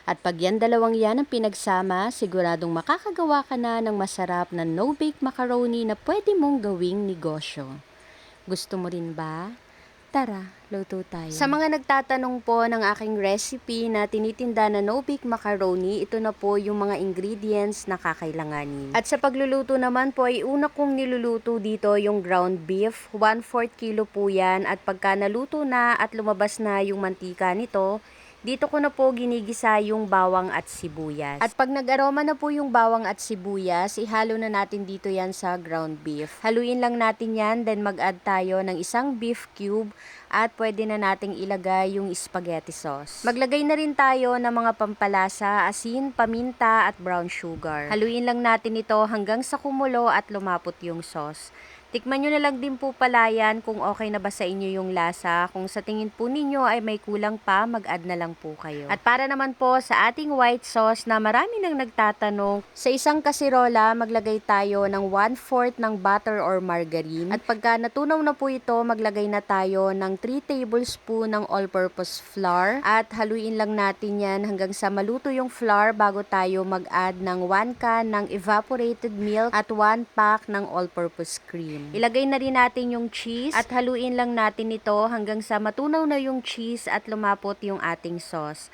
At pag yan dalawang yan ang pinagsama, siguradong makakagawa ka na ng masarap na no-bake macaroni na pwede mong gawing negosyo. Gusto mo rin ba? Tara, luto tayo. Sa mga nagtatanong po ng aking recipe na tinitinda na no-bake macaroni, ito na po yung mga ingredients na kakailanganin. At sa pagluluto naman po ay una kong niluluto dito yung ground beef, 1/4 kilo po yan. At pagka naluto na at lumabas na yung mantika nito, dito ko na po ginigisa yung bawang at sibuyas. At pag nag-aroma na po yung bawang at sibuyas, ihalo na natin dito yan sa ground beef. Haluin lang natin yan, then mag-add tayo ng isang beef cube at pwede na nating ilagay yung spaghetti sauce. Maglagay na rin tayo ng mga pampalasa, asin, paminta at brown sugar. Haluin lang natin ito hanggang sa kumulo at lumapot yung sauce. Tikman nyo na lang din po pala yan kung okay na ba sa inyo yung lasa. Kung sa tingin po ninyo ay may kulang pa, mag-add na lang po kayo. At para naman po sa ating white sauce na marami nang nagtatanong, sa isang kasirola maglagay tayo ng 1/4 ng butter or margarine. At pagka natunaw na po ito, maglagay na tayo ng 3 tablespoon ng all-purpose flour. At haluin lang natin yan hanggang sa maluto yung flour bago tayo mag-add ng 1 can ng evaporated milk at 1 pack ng all-purpose cream. Ilagay na rin natin yung cheese at haluin lang natin ito hanggang sa matunaw na yung cheese at lumapot yung ating sauce.